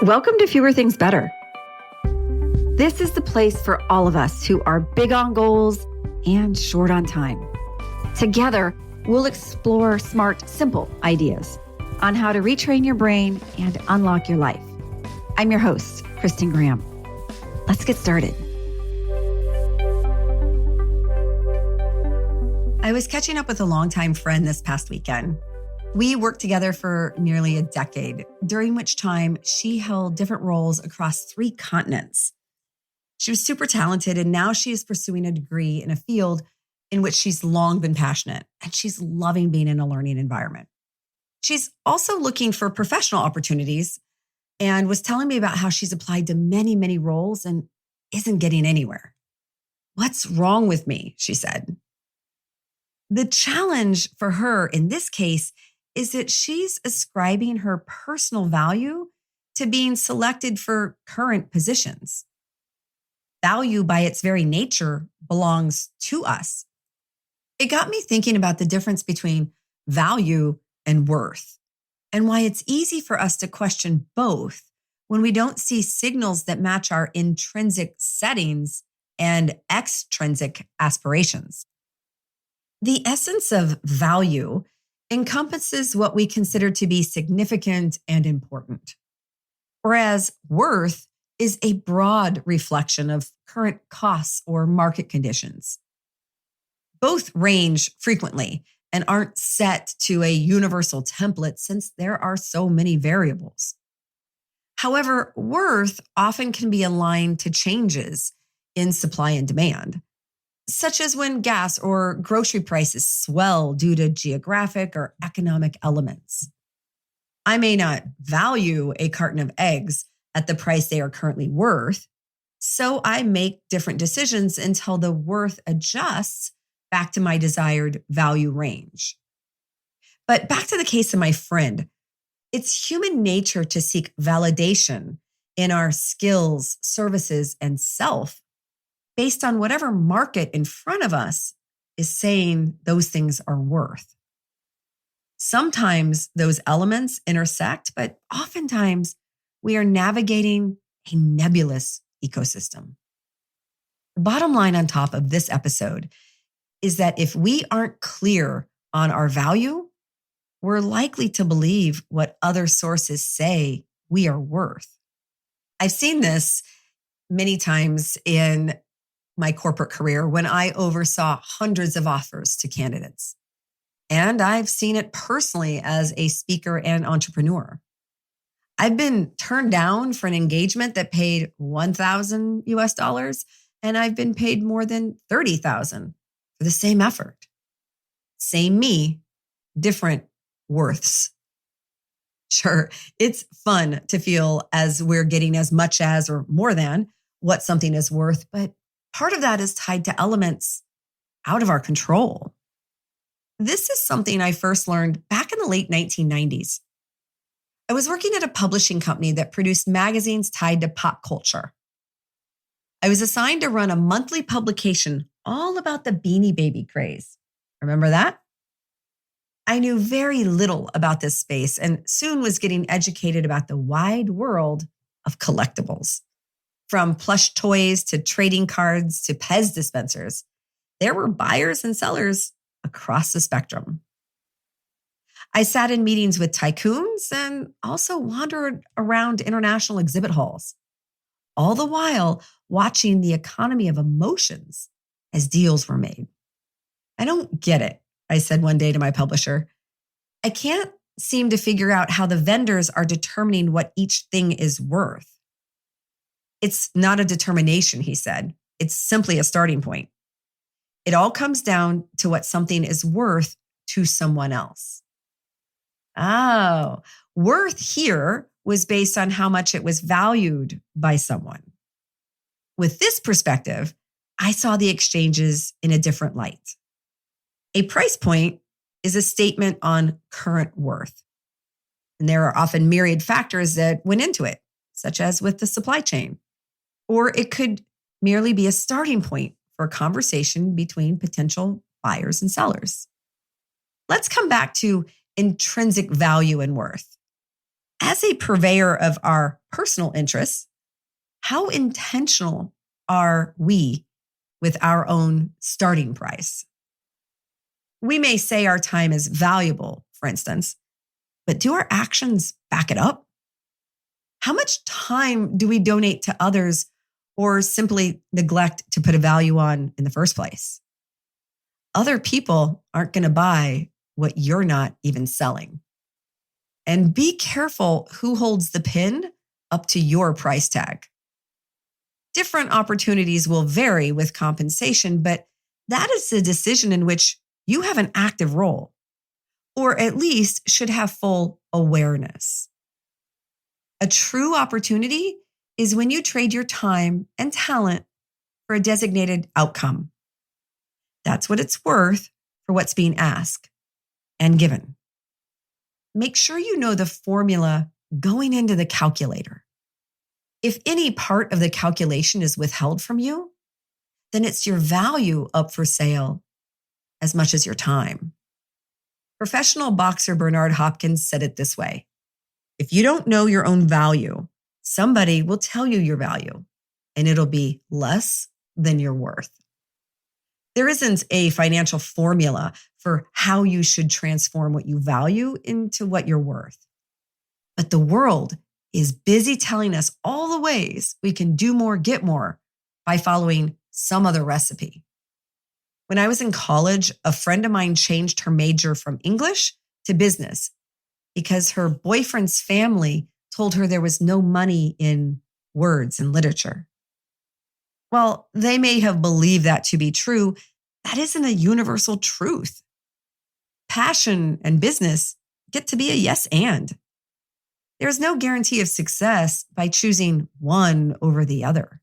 Welcome to Fewer Things Better. This is the place for all of us who are big on goals and short on time. Together, we'll explore smart, simple ideas on how to retrain your brain and unlock your life. I'm your host, Kristin Graham. Let's get started. I was catching up with a longtime friend this past weekend. We worked together for nearly a decade, during which time she held different roles across 3 continents. She was super talented, and now she is pursuing a degree in a field in which she's long been passionate, and she's loving being in a learning environment. She's also looking for professional opportunities and was telling me about how she's applied to many, many roles and isn't getting anywhere. "What's wrong with me?" she said. The challenge for her in this case is that she's ascribing her personal value to being selected for current positions. Value, by its very nature, belongs to us. It got me thinking about the difference between value and worth, and why it's easy for us to question both when we don't see signals that match our intrinsic settings and extrinsic aspirations. The essence of value encompasses what we consider to be significant and important, whereas worth is a broad reflection of current costs or market conditions. Both range frequently and aren't set to a universal template since there are so many variables. However, worth often can be aligned to changes in supply and demand, such as when gas or grocery prices swell due to geographic or economic elements. I may not value a carton of eggs at the price they are currently worth, so I make different decisions until the worth adjusts back to my desired value range. But back to the case of my friend, it's human nature to seek validation in our skills, services, and self based on whatever market in front of us is saying those things are worth. Sometimes those elements intersect, but oftentimes we are navigating a nebulous ecosystem. The bottom line on top of this episode is that if we aren't clear on our value, we're likely to believe what other sources say we are worth. I've seen this many times in my corporate career when I oversaw hundreds of offers to candidates. And I've seen it personally as a speaker and entrepreneur. I've been turned down for an engagement that paid $1,000 US, and I've been paid more than $30,000 for the same effort. Same me, different worths. Sure, it's fun to feel as we're getting as much as or more than what something is worth, but part of that is tied to elements out of our control. This is something I first learned back in the late 1990s. I was working at a publishing company that produced magazines tied to pop culture. I was assigned to run a monthly publication all about the Beanie Baby craze. Remember that? I knew very little about this space and soon was getting educated about the wide world of collectibles. From plush toys to trading cards to Pez dispensers, there were buyers and sellers across the spectrum. I sat in meetings with tycoons and also wandered around international exhibit halls, all the while watching the economy of emotions as deals were made. "I don't get it," I said one day to my publisher. "I can't seem to figure out how the vendors are determining what each thing is worth." "It's not a determination," he said. "It's simply a starting point. It all comes down to what something is worth to someone else." Oh, worth here was based on how much it was valued by someone. With this perspective, I saw the exchanges in a different light. A price point is a statement on current worth. And there are often myriad factors that went into it, such as with the supply chain. Or it could merely be a starting point for a conversation between potential buyers and sellers. Let's come back to intrinsic value and worth. as a purveyor of our personal interests, how intentional are we with our own starting price? We may say our time is valuable, for instance, but do our actions back it up? How much time do we donate to others or simply neglect to put a value on in the first place? Other people aren't going to buy what you're not even selling. And be careful who holds the pin up to your price tag. Different opportunities will vary with compensation, but that is a decision in which you have an active role, or at least should have full awareness. A true opportunity is when you trade your time and talent for a designated outcome. That's what it's worth for what's being asked and given. Make sure you know the formula going into the calculator. If any part of the calculation is withheld from you, then it's your value up for sale as much as your time. Professional boxer Bernard Hopkins said it this way: if you don't know your own value, somebody will tell you your value, and it'll be less than your worth. There isn't a financial formula for how you should transform what you value into what you're worth. But the world is busy telling us all the ways we can do more, get more by following some other recipe. When I was in college, a friend of mine changed her major from English to business because her boyfriend's family told her there was no money in words and literature. While they may have believed that to be true, that isn't a universal truth. Passion and business get to be a yes and. There's no guarantee of success by choosing one over the other.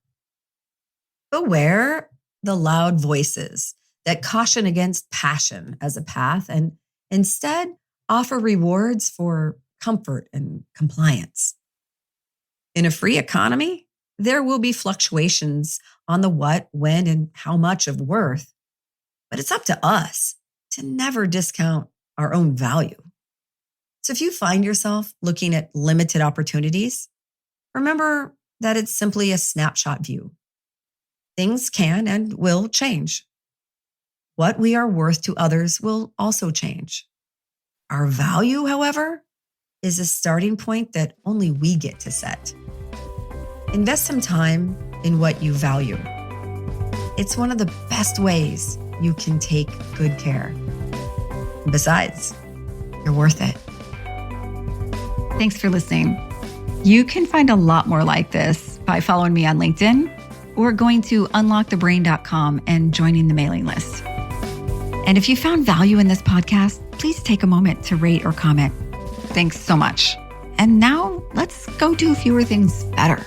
Beware the loud voices that caution against passion as a path and instead offer rewards for comfort and compliance. In a free economy, there will be fluctuations on the what, when, and how much of worth, but it's up to us to never discount our own value. So if you find yourself looking at limited opportunities, remember that it's simply a snapshot view. Things can and will change. What we are worth to others will also change. Our value, however, is a starting point that only we get to set. Invest some time in what you value. It's one of the best ways you can take good care. Besides, you're worth it. Thanks for listening. You can find a lot more like this by following me on LinkedIn or going to unlockthebrain.com and joining the mailing list. And if you found value in this podcast, please take a moment to rate or comment. Thanks so much. And now let's go do fewer things better.